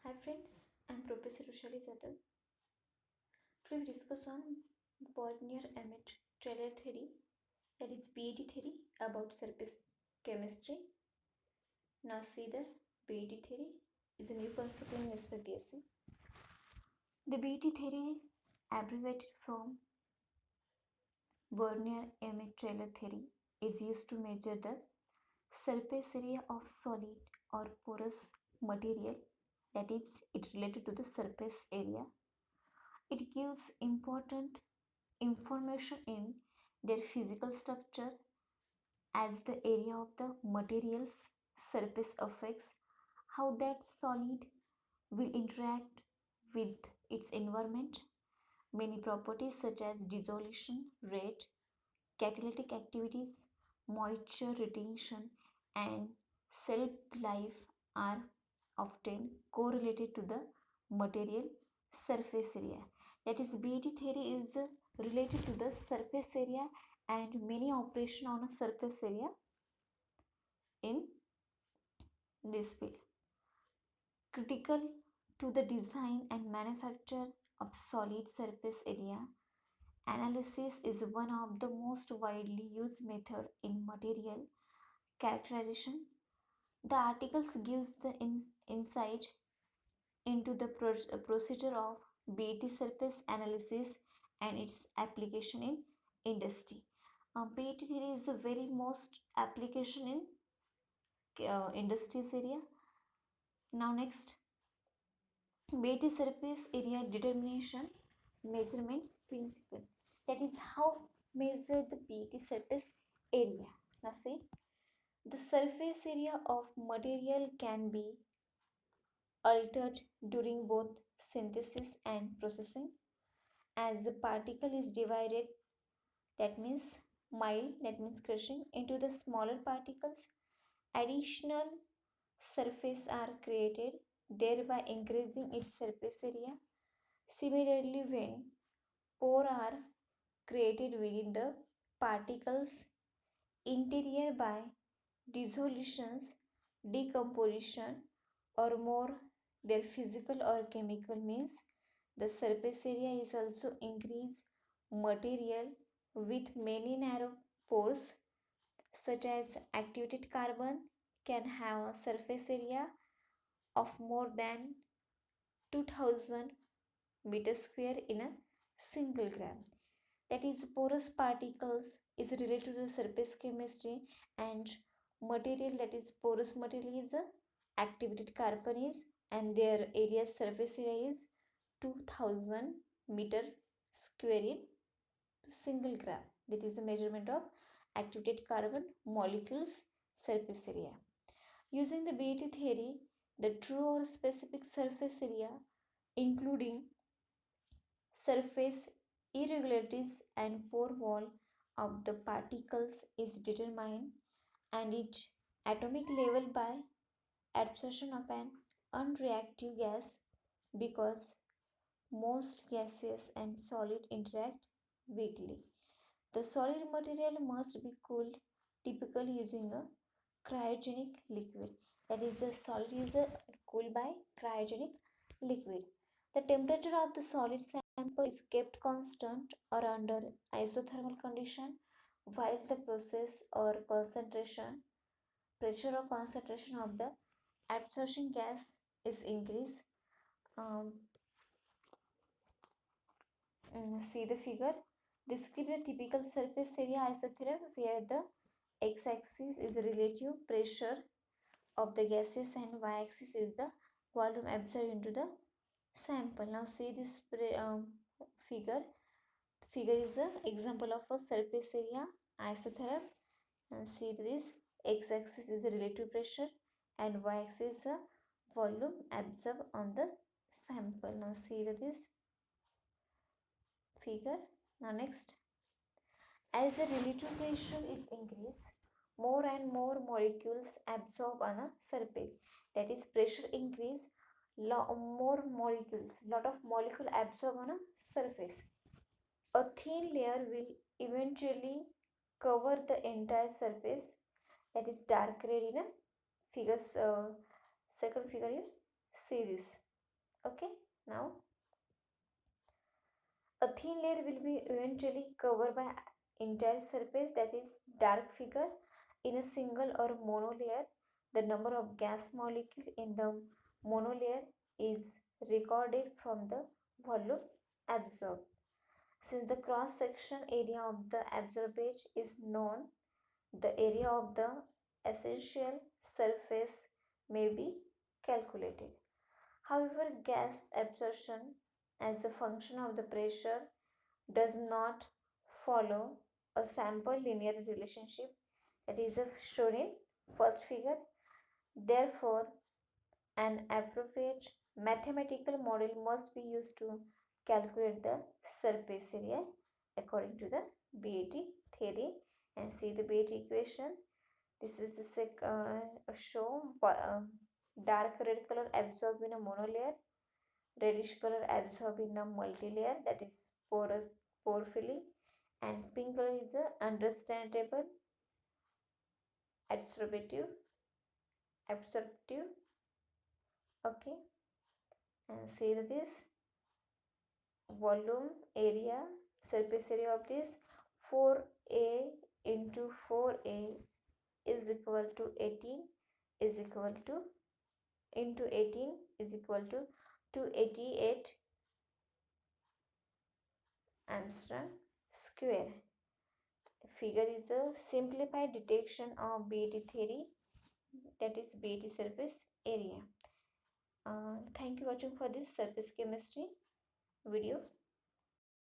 Hi friends, I'm Professor Rushali Zadal. Today we discuss on Bodner-Emmett trailer theory, that is BET theory about surface chemistry. Now see the BET theory is a new concept in SPPSC. The BET theory abbreviated from Bodner-Emmett trailer theory is used to measure the surface area of solid or porous material, that is it related to the surface area. It gives important information in their physical structure as the area of the material's surface affects how that solid will interact with its environment. Many properties such as dissolution rate, catalytic activities, moisture retention, and shelf life are often correlated to the material surface area. That is, BET theory is related to the surface area and many operation on a surface area in this field. Critical to the design and manufacture of solid surface area analysis is one of the most widely used method in material characterization. The articles gives the insight into the procedure of BET surface analysis and its application in industry. BET theory is the very most application in industries area. Now next, BET surface area determination measurement principle. That is how measure the BET surface area. Now see, the surface area of material can be altered during both synthesis and processing as the particle is divided, that means mild, that means crushing, into the smaller particles. Additional surface are created, thereby increasing its surface area. Similarly, when pore are created within the particles interior by dissolutions, decomposition, or more their physical or chemical means, the surface area is also increased. Material with many narrow pores such as activated carbon can have a surface area of more than 2000 meter square in a single gram. That is, porous particles is related to the surface chemistry, and material, that is porous material, is a activated carbon is, and their area surface area is 2000 meter square in single gram. That is a measurement of activated carbon molecules surface area. Using the BET theory, the true or specific surface area, including surface irregularities and pore wall of the particles, is determined, and its atomic level by absorption of an unreactive gas, because most gases and solid interact weakly. The solid material must be cooled, typically using a cryogenic liquid. That is, the solid is cooled by cryogenic liquid. The temperature of the solid sample is kept constant or under isothermal condition, while the process or concentration, pressure or concentration of the absorption gas is increased. Um, See the figure. Describe the typical surface area isotherm where the x-axis is the relative pressure of the gases and y-axis is the volume absorbed into the sample. Now see this figure. Figure is the example of a surface area isotherm, and see this x-axis is the relative pressure and y-axis is the volume absorbed on the sample. Now see this figure. Now next, as the relative pressure is increased, more and more molecules absorb on a surface. That is, pressure increase, more molecules, lot of molecule absorb on a surface. A thin layer will eventually cover the entire surface. That is dark red in a figure. Second figure, you see this. Okay, now a thin layer will be eventually covered by entire surface, that is dark figure. In a single or mono layer, the number of gas molecule in the mono layer is recorded from the volume absorbed. Since the cross section area of the absorbed edge is known, the area of the essential surface may be calculated. However, gas absorption as a function of the pressure does not follow a sample linear relationship that is shown in first figure. Therefore, an appropriate mathematical model must be used to calculate the surface area according to the BAT theory. And see the BAT equation. This is the show dark red color absorbed in a monolayer, reddish color absorbed in a multilayer, that is porous pore filling, and pink color is a understandable absorptive absorptive. Okay, and see this volume area, surface area of this 4a into 4a is equal to 18 is equal to into 18 is equal to 288 Armstrong square. Figure is a simplified detection of BAT theory, that is BAT surface area. Thank you for watching for this surface chemistry video.